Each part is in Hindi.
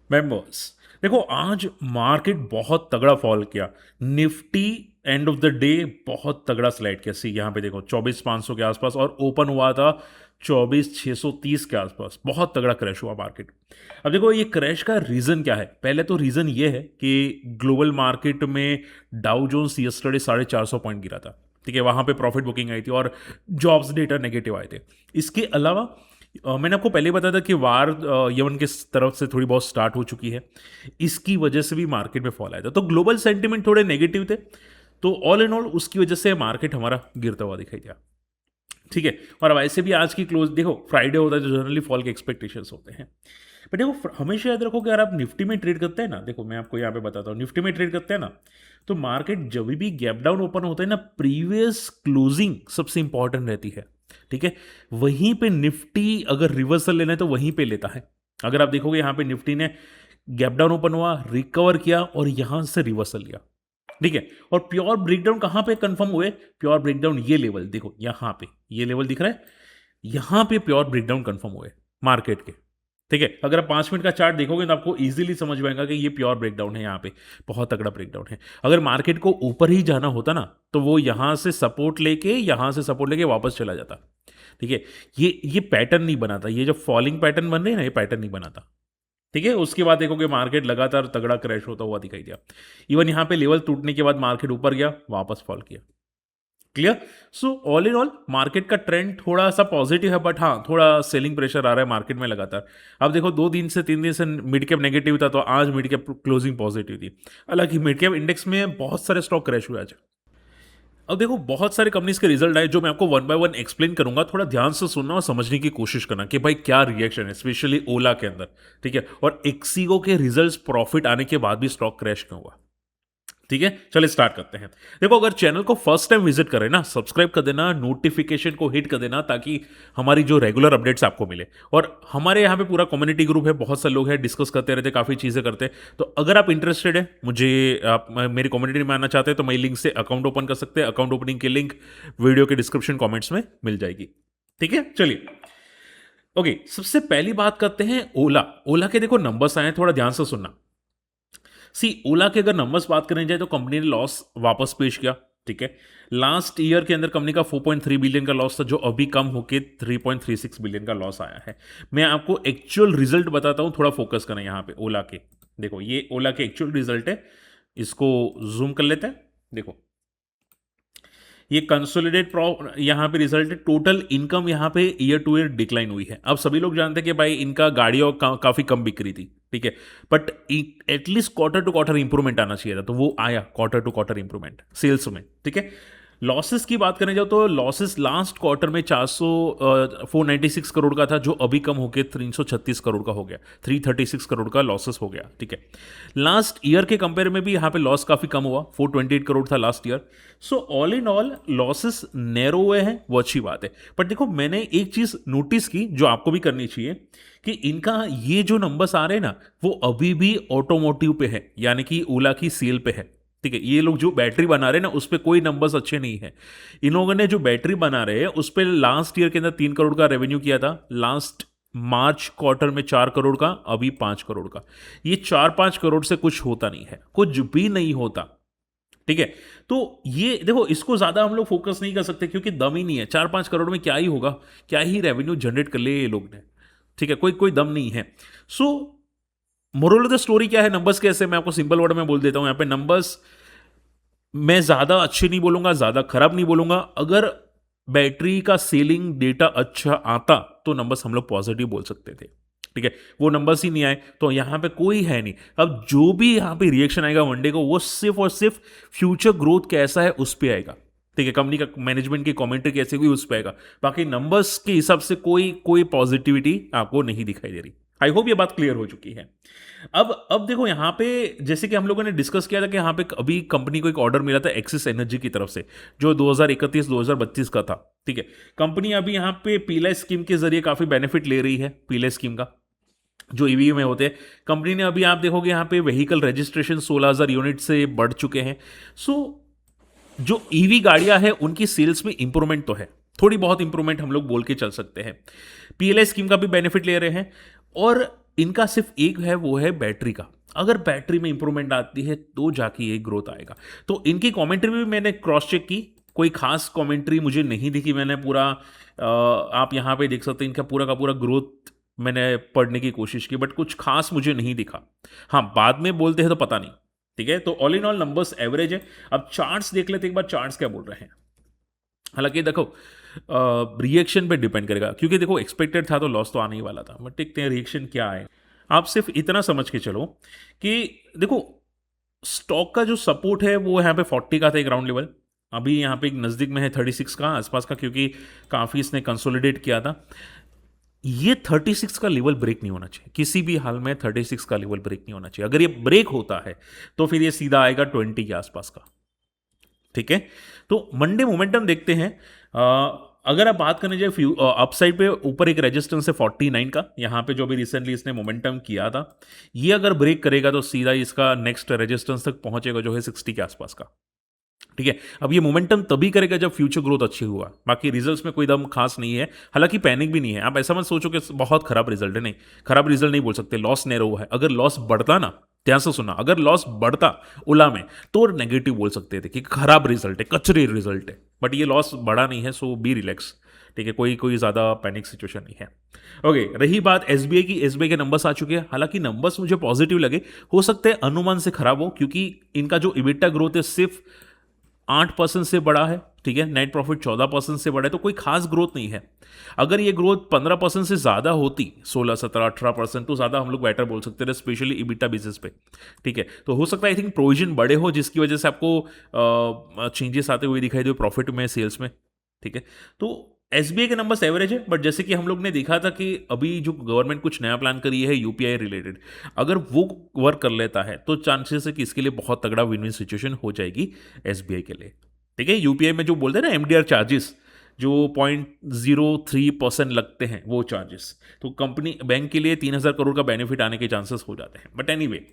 मेंबर्स, देखो आज मार्केट बहुत तगड़ा फॉल किया। Nifty end of the day बहुत तगड़ा स्लाइड किया। सी यहाँ पे देखो 24,500 के आसपास और ओपन हुआ था 24,630 के आसपास। बहुत तगड़ा क्रैश हुआ मार्केट। अब देखो ये क्रैश का रीज़न क्या है। पहले तो रीज़न ये है कि ग्लोबल मार्केट में डाउ जोन्स यस्टरडे 450 पॉइंट गिरा था। ठीक है, वहाँ पे प्रॉफिट बुकिंग आई थी और जॉब्स डेटा नेगेटिव आए थे। इसके अलावा मैंने आपको पहले बताया था कि वार यमन के तरफ से थोड़ी बहुत स्टार्ट हो चुकी है। इसकी वजह से भी मार्केट में फॉल आया था। तो ग्लोबल सेंटिमेंट थोड़े नेगेटिव थे। तो ऑल इन ऑल उसकी वजह से मार्केट हमारा गिरता हुआ दिखाई दिया। ठीक है, और अब ऐसे भी आज की क्लोज देखो, फ्राइडे होता है तो जनरली फॉल के एक्सपेक्टेशंस होते हैं। बट देखो हमेशा याद रखो कि अगर आप निफ्टी में ट्रेड करते हैं ना, देखो मैं आपको यहाँ पे बताता हूँ, निफ्टी में ट्रेड करते हैं ना, तो मार्केट जब भी गैप डाउन ओपन होता है ना, प्रीवियस क्लोजिंग सबसे इंपॉर्टेंट रहती है। ठीक है, वहीं पे निफ्टी अगर रिवर्सल लेना है तो वहीं पे लेता है। अगर आप देखोगे यहाँ पे निफ्टी ने गैप डाउन ओपन हुआ, रिकवर किया और यहां से रिवर्सल लिया। ठीक है, और प्योर ब्रेकडाउन कहां पे कंफर्म हुए? प्योर ब्रेकडाउन ये लेवल देखो, यहां पे ये लेवल दिख रहा है, यहां पे प्योर ब्रेकडाउन कंफर्म हुए मार्केट के। ठीक है, अगर आप 5 मिनट का चार्ट देखोगे तो आपको इजीली समझ में आएगा कि ये प्योर ब्रेकडाउन है। यहाँ पे बहुत तगड़ा ब्रेकडाउन है। अगर मार्केट को ऊपर ही जाना होता ना, तो वो यहां से सपोर्ट लेके, यहां से सपोर्ट लेके वापस चला जाता। ठीक है, ये पैटर्न नहीं बनाता। ये जो फॉलिंग पैटर्न बन रहे हैं ना, ये पैटर्न नहीं बनाता। ठीक है, उसके बाद देखोगे मार्केट लगातार तगड़ा क्रैश होता हुआ दिखाई दिया। इवन यहां पे लेवल टूटने के बाद मार्केट ऊपर गया, वापस फॉल किया। Clear? So all in all market का ट्रेंड थोड़ा सा पॉजिटिव है, बट हाँ थोड़ा सेलिंग प्रेशर आ रहा है मार्केट में लगातार। अब देखो 2 दिन से 3 दिन से मिड कैप नेगेटिव था, तो आज मिड कैप क्लोजिंग पॉजिटिव थी। हालांकि मिड कैप इंडेक्स में बहुत सारे स्टॉक क्रैश हुए आज। अब देखो बहुत सारे कंपनीज के रिजल्ट आए, जो मैं आपको वन बाय वन एक्सप्लेन करूंगा। थोड़ा ध्यान से सुनना और समझने की कोशिश करना कि भाई क्या रिएक्शन है, स्पेशली ओला के अंदर। ठीक है, और एक्सीगो के रिजल्ट्स प्रॉफिट आने के बाद भी स्टॉक क्रैश क्यों हुआ। ठीक है, चलिए स्टार्ट करते हैं। देखो अगर चैनल को फर्स्ट टाइम विजिट करें ना, सब्सक्राइब कर देना, नोटिफिकेशन को हिट कर देना, ताकि हमारी जो रेगुलर अपडेट्स आपको मिले। और हमारे यहाँ पे पूरा कम्युनिटी ग्रुप है, बहुत सारे लोग हैं, डिस्कस करते रहते, काफ़ी चीज़ें करते हैं। तो अगर आप इंटरेस्टेड है, मुझे आप मेरी कम्युनिटी में आना चाहते हैं, तो मैं लिंक से अकाउंट ओपन कर सकते हैं। अकाउंट ओपनिंग की लिंक वीडियो के डिस्क्रिप्शन कॉमेंट्स में मिल जाएगी। ठीक है, चलिए ओके, सबसे पहली बात करते हैं ओला। ओला के देखो नंबर्स आए हैं, थोड़ा ध्यान से सुनना। सी ओला के अगर नंबर्स बात करें जाए तो कंपनी ने लॉस वापस पेश किया। ठीक है, लास्ट ईयर के अंदर कंपनी का 4.3 बिलियन का लॉस था, जो अभी कम होकर 3.36 बिलियन का लॉस आया है। मैं आपको एक्चुअल रिजल्ट बताता हूं, थोड़ा फोकस करें यहां पे ओला के। देखो ये ओला के एक्चुअल रिजल्ट है, इसको जूम कर लेते हैं। देखो ये कंसोलिडेट यहाँ पे रिजल्ट है। टोटल इनकम यहाँ पे ईयर टू ईयर डिक्लाइन हुई है। अब सभी लोग जानते हैं कि भाई इनका गाड़ियों काफी कम बिक रही थी। ठीक है, but at least quarter to quarter improvement आना चाहिए था, तो वो आया quarter to quarter improvement sales में। ठीक है, लॉसेस की बात करें जाओ तो लॉसेस लास्ट क्वार्टर में 496 करोड़ का था, जो अभी कम होकर 336 करोड़ का हो गया। 336 करोड़ का लॉसेस हो गया। ठीक है, लास्ट ईयर के कंपेयर में भी यहाँ पे लॉस काफी कम हुआ, 428 करोड़ था last year. So all in all losses narrow हुए हैं, वो अच्छी बात है। बट देखो मैंने एक चीज नोटिस की, जो आपको भी करनी चाहिए, कि इनका ये जो नंबर्स आ रहे हैं ना, वो अभी भी ऑटोमोटिव पे है, यानी कि ओला की सेल पे है। ठीक है, ये लोग जो बैटरी बना रहे हैं ना, उस पर कोई नंबर्स अच्छे नहीं है। इन लोगों ने जो बैटरी बना रहे हैं उस पर लास्ट ईयर के अंदर 3 करोड़ का रेवेन्यू किया था, लास्ट मार्च क्वार्टर में 4 करोड़ का, अभी 5 करोड़ का। ये 4-5 करोड़ से कुछ होता नहीं है, कुछ भी नहीं होता। ठीक है, तो ये देखो इसको ज्यादा हम लोग फोकस नहीं कर सकते, क्योंकि दम ही नहीं है। 4-5 करोड़ में क्या ही होगा, क्या ही रेवेन्यू जनरेट कर ले ये लोग ने। ठीक है, कोई कोई दम नहीं है। सो मोरल ऑफ द स्टोरी क्या है, नंबर्स कैसे, मैं आपको सिंपल वर्ड में बोल देता हूं। यहाँ पे नंबर्स मैं ज्यादा अच्छे नहीं बोलूंगा, ज्यादा खराब नहीं बोलूंगा। अगर बैटरी का सेलिंग डेटा अच्छा आता तो नंबर्स हम लोग पॉजिटिव बोल सकते थे। ठीक है, वो नंबर्स ही नहीं आए, तो यहां पे कोई है नहीं। अब जो भी यहां पे रिएक्शन आएगा वनडे को, वो सिर्फ और सिर्फ फ्यूचर ग्रोथ कैसा है उस पर आएगा। ठीक है, कंपनी का मैनेजमेंट की कमेंट्री कैसे हुई उस पर आएगा। बाकी नंबर्स के हिसाब से कोई कोई पॉजिटिविटी आपको नहीं दिखाई दे रही। आई होप ये बात क्लियर हो चुकी है। अब देखो यहाँ पे, जैसे कि हम लोगों ने डिस्कस किया था कि यहाँ पे अभी कंपनी को एक ऑर्डर मिला था एक्सिस एनर्जी की तरफ से, जो 2031-2032 का था। ठीक है, कंपनी अभी यहाँ पे पीला स्कीम के जरिए काफी बेनिफिट ले रही है, पीला स्कीम का जो ईवी में होते हैं। कंपनी ने अभी आप देखोगे यहाँ पे व्हीकल रजिस्ट्रेशन 16,000 यूनिट से बढ़ चुके हैं। सो जो ईवी गाड़ियां हैं उनकी सेल्स में इंप्रूवमेंट तो है, थोड़ी बहुत इंप्रूवमेंट हम लोग बोल के चल सकते हैं। पीएलआई स्कीम का भी बेनिफिट ले रहे हैं। और इनका सिर्फ एक है, वो है बैटरी का। अगर बैटरी में इंप्रूवमेंट आती है तो जाके ये ग्रोथ आएगा। तो इनकी कमेंट्री भी मैंने क्रॉस चेक की, कोई खास कमेंट्री मुझे नहीं दिखी। मैंने पूरा आप यहाँ पे देख सकते हैं इनका पूरा का पूरा ग्रोथ मैंने पढ़ने की कोशिश की, बट कुछ खास मुझे नहीं दिखा। हाँ, बाद में बोलते हैं तो पता नहीं। ठीक है, तो all in all numbers average है। अब चार्ट्स देख लेते हैं एक बार, चार्ट्स क्या बोल रहे हैं। हालांकि देखो रिएक्शन पे डिपेंड करेगा, क्योंकि देखो एक्सपेक्टेड था तो लॉस तो आने ही वाला था, बट देखते हैं रिएक्शन क्या है। आप सिर्फ इतना समझ के चलो कि देखो स्टॉक का जो सपोर्ट है वो यहाँ पे 40 का था, एक राउंड लेवल। अभी यहाँ पे एक नज़दीक में है 36 का आसपास का, क्योंकि काफ़ी इसने कंसोलिडेट किया था। ये 36 का लेवल ब्रेक नहीं होना चाहिए किसी भी हाल में। 36 का लेवल ब्रेक नहीं होना चाहिए। अगर ये ब्रेक होता है तो फिर ये सीधा आएगा 20 के आसपास का। ठीक है, तो मंडे मोमेंटम देखते हैं। अगर आप बात करने जाए अपसाइड पे, ऊपर एक रेजिस्टेंस है 49 का, यहाँ पे जो भी रिसेंटली इसने मोमेंटम किया था, ये अगर ब्रेक करेगा तो सीधा इसका नेक्स्ट रेजिस्टेंस तक पहुंचेगा जो है 60 के आसपास का। ठीक है, अब ये मोमेंटम तभी करेगा जब फ्यूचर ग्रोथ अच्छी हुआ, बाकी रिजल्ट्स में कोई दम खास नहीं है। हालांकि पैनिक भी नहीं है, आप ऐसा मत सोचो कि बहुत खराब रिजल्ट है। नहीं, खराब रिजल्ट नहीं बोल सकते, लॉस नैरो है। अगर लॉस बढ़ता ना, ध्यान से सुना, अगर लॉस बढ़ता ओला में तो नेगेटिव बोल सकते थे कि खराब रिजल्ट है, कचरे रिजल्ट है, बट ये लॉस बढ़ा नहीं है, सो बी रिलैक्स। ठीक है, कोई कोई ज़्यादा पैनिक सिचुएशन नहीं है। ओके, रही बात एसबीआई की, एसबीआई के नंबर्स आ चुके हैं। हालांकि नंबर्स मुझे पॉजिटिव लगे, हो सकते हैं अनुमान से खराब हो, क्योंकि इनका जो इबिटा ग्रोथ है सिर्फ 8% से बड़ा है। ठीक है, नेट प्रॉफिट 14% से बड़ा है, तो कोई खास ग्रोथ नहीं है। अगर ये ग्रोथ 15% से ज़्यादा होती, 16, 17, 18%, तो ज़्यादा हम लोग बेटर बोल सकते थे, स्पेशली इबिटा बेसिस पे। ठीक है, तो हो सकता है आई थिंक प्रोविजन बड़े हो, जिसकी वजह से आपको चेंजेस आते हुए दिखाई दे प्रॉफिट में, सेल्स में। ठीक है, तो एसबीआई के नंबर्स एवरेज है, बट जैसे कि हम लोग ने देखा था कि अभी जो गवर्नमेंट कुछ नया प्लान करी है यूपीआई रिलेटेड, अगर वो वर्क कर लेता है तो चांसेस है कि इसके लिए बहुत तगड़ा विन विन सिचुएशन हो जाएगी एसबीआई के लिए। ठीक है, यूपीआई में जो बोलते हैं ना एमडीआर चार्जेस, जो 0.03% लगते हैं वो चार्जेस, तो कंपनी बैंक के लिए 3,000 करोड़ का बेनिफिट आने के चांसेस हो जाते हैं। But anyway,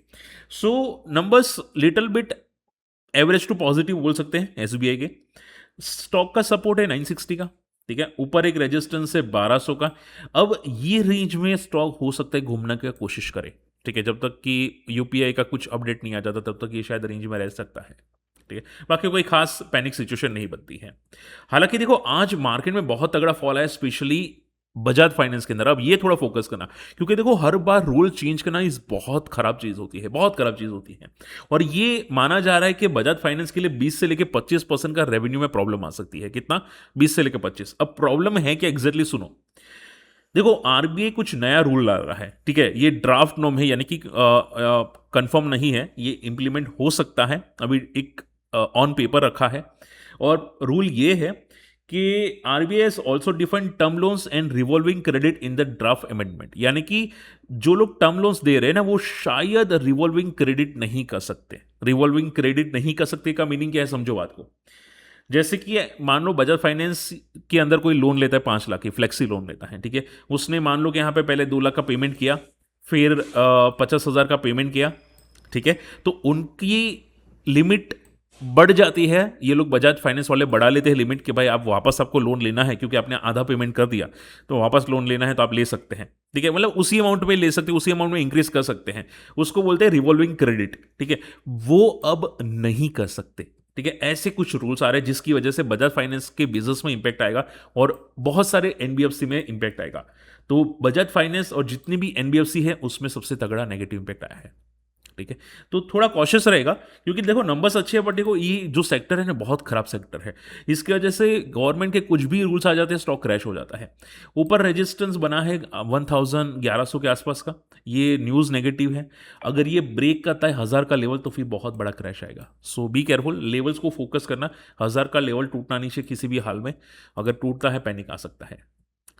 so numbers little bit average to positive बोल सकते हैं एसबीआई के। स्टॉक का सपोर्ट है 960 का। ठीक है, ऊपर एक रेजिस्टेंस है 1200 का। अब ये रेंज में स्टॉक हो सकता है घूमने की कोशिश करे। ठीक है, जब तक कि यूपीआई का कुछ अपडेट नहीं आ जाता तब तक ये शायद रेंज में रह सकता है। ठीक है, बाकी कोई खास पैनिक सिचुएशन नहीं बनती है। हालांकि देखो आज मार्केट में बहुत तगड़ा फॉल है, स्पेशली बजाज फाइनेंस के अंदर। अब ये थोड़ा फोकस करना, क्योंकि देखो हर बार रूल चेंज करना इस बहुत खराब चीज होती है, बहुत खराब चीज होती है। और ये माना जा रहा है कि बजाज फाइनेंस के लिए 20 से लेकर 25% का रेवेन्यू में प्रॉब्लम आ सकती है। कितना? 20 से लेकर 25। अब प्रॉब्लम है कि एग्जैक्टली सुनो, देखो आरबीआई कुछ नया रूल ला रहा है। ठीक है, ये ड्राफ्ट नॉर्म है, यानी कि कंफर्म नहीं है, ये इंप्लीमेंट हो सकता है, अभी एक ऑन पेपर रखा है। और रूल ये है कि RBI has also defined term loans and revolving credit in the draft amendment. यानी कि जो लोग टर्म लोन्स दे रहे हैं ना, वो शायद रिवॉल्विंग क्रेडिट नहीं कर सकते। रिवॉल्विंग क्रेडिट नहीं कर सकते का मीनिंग क्या है, समझो बात को। जैसे कि मान लो बजाज फाइनेंस के अंदर कोई लोन लेता है 5 लाख की, फ्लेक्सी लोन लेता है। ठीक है, उसने मान लो कि यहाँ पे पहले 2 लाख का पेमेंट किया, फिर 50,000 का पेमेंट किया। ठीक है, तो उनकी लिमिट बढ़ जाती है। ये लोग बजाज फाइनेंस वाले बढ़ा लेते हैं लिमिट कि भाई आप वापस, आपको लोन लेना है क्योंकि आपने आधा पेमेंट कर दिया, तो वापस लोन लेना है तो आप ले सकते हैं। ठीक है, मतलब उसी अमाउंट पे ले सकते हैं, उसी अमाउंट में इंक्रीज कर सकते हैं। उसको बोलते हैं रिवॉल्विंग क्रेडिट। ठीक है, वो अब नहीं कर सकते। ठीक है, ऐसे कुछ रूल्स आ रहे हैं जिसकी वजह से बजाज फाइनेंस के बिजनेस में इंपैक्ट आएगा और बहुत सारे एनबीएफसी में इंपैक्ट आएगा। तो बजाज फाइनेंस और जितनी भी एनबीएफसी है उसमें सबसे तगड़ा नेगेटिव इंपैक्ट आया है। ठीक है, तो थोड़ा कॉशियस रहेगा, क्योंकि देखो नंबर्स अच्छे हैं, बट देखो ये जो सेक्टर है ना बहुत खराब सेक्टर है। इसकी वजह से गवर्नमेंट के कुछ भी रूल्स आ जाते हैं, स्टॉक क्रैश हो जाता है। ऊपर रेजिस्टेंस बना है 1100 के आसपास का, ये न्यूज़ नेगेटिव है। अगर ये ब्रेक करता है 1000 का लेवल तो फिर बहुत बड़ा क्रैश आएगा। सो बी केयरफुल, लेवल्स को फोकस करना। 1000 का लेवल टूटना नहीं चाहिए किसी भी हाल में, अगर टूटता है पैनिक आ सकता है।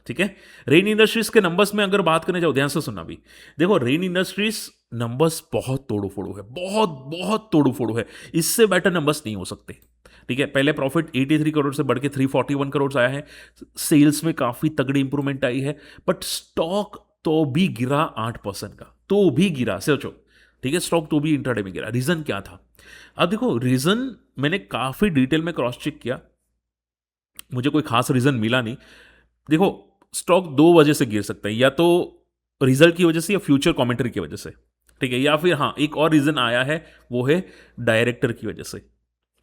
ठीक है, रेन इंडस्ट्रीज के नंबर्स में अगर बात करने जाओ, ध्यान से सुनना भी। देखो रेन इंडस्ट्रीज नंबर्स बहुत तोड़ो फोड़ो है, बहुत बहुत तोड़ो फोड़ो है, इससे बेटर नंबर्स नहीं हो सकते। ठीक है, पहले प्रॉफिट 83 करोड़ से बढ़ के 341 करोड़ आया है, सेल्स में काफी तगड़ी इंप्रूवमेंट आई है, बट स्टॉक तो भी गिरा 8% का, तो भी गिरा, सोचो। ठीक है, स्टॉक तो भी इंट्राडे में गिरा। रीजन क्या था? अब देखो रीजन मैंने काफी डिटेल में क्रॉस चेक किया, मुझे कोई खास रीजन मिला नहीं। देखो स्टॉक दो वजह से गिर सकता है, या तो रिजल्ट की वजह से या फ्यूचर कमेंट्री की वजह से, ठीक है, या फिर हाँ एक और रीजन आया है, वो है डायरेक्टर की वजह से,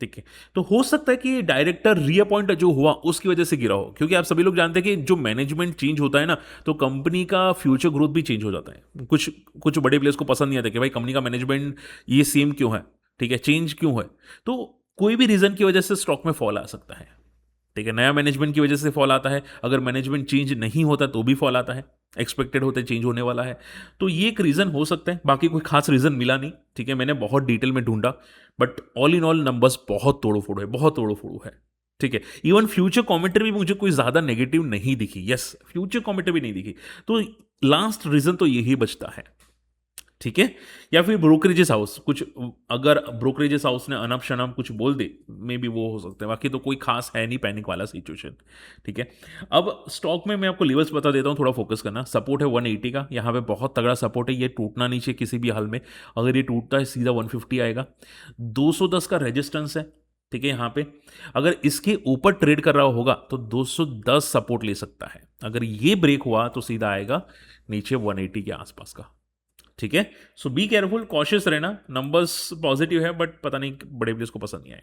ठीक है। तो हो सकता है कि डायरेक्टर रीअपॉइंट जो हुआ उसकी वजह से गिरा हो, क्योंकि आप सभी लोग जानते हैं कि जो मैनेजमेंट चेंज होता है ना, तो कंपनी का फ्यूचर ग्रोथ भी चेंज हो जाता है। कुछ कुछ बड़े प्लेयर्स को पसंद नहीं आता कि भाई कंपनी का मैनेजमेंट ये सेम क्यों है, ठीक है, चेंज क्यों है। तो कोई भी रीजन की वजह से स्टॉक में फॉल आ सकता है, ठीक है। नया मैनेजमेंट की वजह से फॉल आता है, अगर मैनेजमेंट चेंज नहीं होता तो भी फॉल आता है, एक्सपेक्टेड होते चेंज होने वाला है। तो ये एक रीज़न हो सकता है, बाकी कोई खास रीज़न मिला नहीं, ठीक है। मैंने बहुत डिटेल में ढूंढा, but all in all numbers बहुत तोड़ो फोड़ो है, बहुत तोड़ो फोड़ो है, ठीक है। इवन फ्यूचर कमेंट्री भी मुझे कोई ज़्यादा नेगेटिव नहीं दिखी, यस फ्यूचर कमेंट्री भी नहीं दिखी। तो लास्ट रीज़न तो यही बचता है, ठीक है। या फिर ब्रोकरेजेस हाउस कुछ, अगर ब्रोकरेजेस हाउस ने अनप शनप कुछ बोल दे, मे बी वो हो सकता है, बाकी तो कोई खास है नहीं पैनिक वाला सिचुएशन, ठीक है। अब स्टॉक में मैं आपको लेवल्स बता देता हूँ, थोड़ा फोकस करना। सपोर्ट है 180 का, यहाँ पे बहुत तगड़ा सपोर्ट है, ये टूटना नहीं चाहिए किसी भी हाल में। अगर ये टूटता है सीधा 150 आएगा। 210 का रेजिस्टेंस है, ठीक है। यहाँ पे अगर इसके ऊपर ट्रेड कर रहा होगा तो 210 सपोर्ट ले सकता है, अगर ये ब्रेक हुआ तो सीधा आएगा नीचे 180 के आसपास का, ठीक है। सो बी केयरफुल, कॉशियस रहना। नंबर्स पॉजिटिव है बट पता नहीं बड़े प्लेयर्स को पसंद नहीं आए।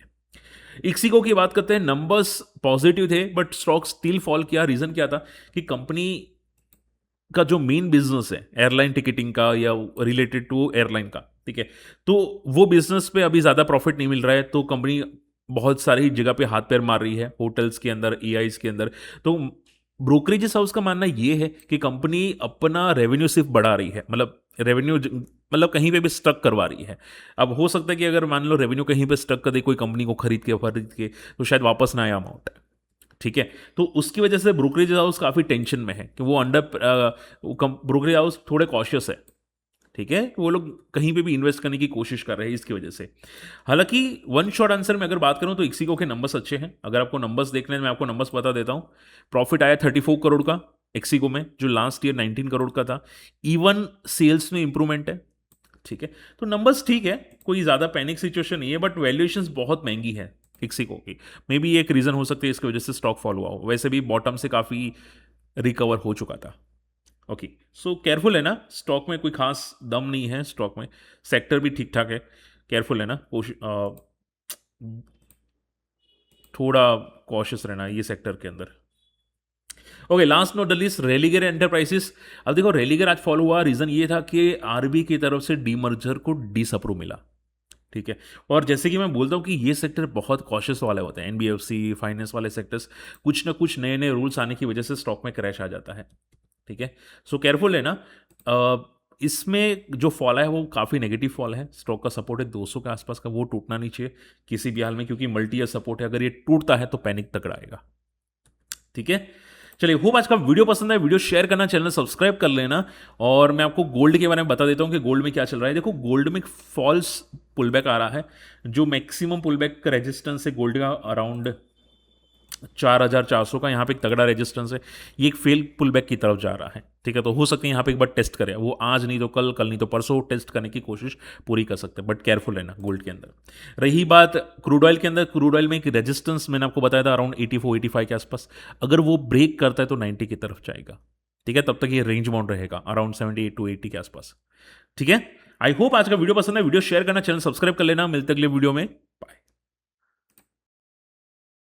इक्सिको की बात करते हैं, नंबर्स पॉजिटिव थे बट स्टॉक स्टिल फॉल किया। रीजन क्या था कि कंपनी का जो मेन बिजनेस है एयरलाइन टिकटिंग का या रिलेटेड टू एयरलाइन का, ठीक है, तो वो बिजनेस पे अभी ज़्यादा प्रॉफिट नहीं मिल रहा है, तो कंपनी बहुत सारी जगह पे हाथ पैर मार रही है, होटल्स के अंदर, एआईज के अंदर। तो ब्रोकरेजेस हाउस का मानना ये है कि कंपनी अपना रेवेन्यू सिर्फ बढ़ा रही है, मतलब रेवेन्यू मतलब कहीं पे भी स्टक करवा रही है। अब हो सकता है कि अगर मान लो रेवेन्यू कहीं पे स्टक कर दे कोई कंपनी को खरीद के तो शायद वापस ना आए अमाउंट, ठीक है। तो उसकी वजह से ब्रोकरेज हाउस काफ़ी टेंशन में है कि वो ब्रोकरेज हाउस थोड़े कॉशियस है, ठीक है, कि वो लोग कहीं पे भी इन्वेस्ट करने की कोशिश कर रहे हैं इसकी वजह से। हालांकि वन शॉट आंसर में अगर बात करूं तो इक्सिको के नंबर्स अच्छे हैं। अगर आपको नंबर्स देखने हैं, मैं आपको नंबर्स बता देता हूं। प्रॉफिट आया 34 करोड़ का एक्सिको में, जो लास्ट ईयर 19 करोड़ का था। इवन सेल्स में इंप्रूवमेंट है, ठीक है। तो नंबर्स ठीक है, कोई ज़्यादा पैनिक सिचुएशन नहीं है, बट वैल्यूएशंस बहुत महंगी है इक्सिको की। मे बी एक रीज़न हो सकती है इसकी वजह से स्टॉक फॉल हुआ हो, वैसे भी बॉटम से काफ़ी रिकवर हो चुका था। ओके, सो केयरफुल है ना, स्टॉक में कोई खास दम नहीं है स्टॉक में। सेक्टर भी ठीक ठाक है, केयरफुल है ना, थोड़ा कॉशियस रहना है ये सेक्टर के अंदर। Okay, last not the least Religare enterprises. अब देखो रेलिगर आज फॉलो हुआ, रीजन ये था कि आरबी की तरफ से डीमर्जर को डिसअप्रूव मिला, ठीक है। और जैसे कि मैं बोलता हूँ कि ये सेक्टर बहुत कॉशियस वाले होते हैं, एनबीएफसी फाइनेंस वाले सेक्टर्स, कुछ ना कुछ नए नए रूल्स आने की वजह से स्टॉक में क्रैश आ जाता है, ठीक है। सो केयरफुल है ना। इसमें जो फॉल है वो काफ़ी नेगेटिव फॉल है। स्टॉक का सपोर्ट है 200 के आसपास का, वो टूटना नहीं चाहिए किसी भी हाल में, क्योंकि मल्टी ईयर सपोर्ट है, अगर ये टूटता है तो पैनिक तकड़ा आएगा, ठीक है। चलिए, होप आज का वीडियो पसंद है, वीडियो शेयर करना, चैनल सब्सक्राइब कर लेना। और मैं आपको गोल्ड के बारे में बता देता हूँ कि गोल्ड में क्या चल रहा है। देखो गोल्ड में फॉल्स पुलबैक आ रहा है, जो मैक्सिमम पुलबैक का रेजिस्टेंस है गोल्ड का अराउंड 4,400 का, यहाँ पे एक तगड़ा रेजिस्टेंस है। ये एक फेल पुलबैक की तरफ जा रहा है, ठीक है। तो हो सकता है यहाँ पे एक बार टेस्ट करें, वो आज नहीं तो कल, कल नहीं तो परसों टेस्ट करने की कोशिश पूरी कर सकते हैं, बट केयरफुल है ना गोल्ड के अंदर। रही बात क्रूड ऑयल के अंदर, क्रूड ऑयल में एक रेजिस्टेंस मैंने आपको बताया था अराउंड 84-85 के आसपास, अगर वो ब्रेक करता है तो 90 की तरफ जाएगा, ठीक है। तब तक ये रेंज बाउंड रहेगा अराउंड 78-80 के आसपास, ठीक है। आई होप आज का वीडियो पसंद है, वीडियो शेयर करना, चैनल सब्सक्राइब कर लेना। मिलते अगले वीडियो में।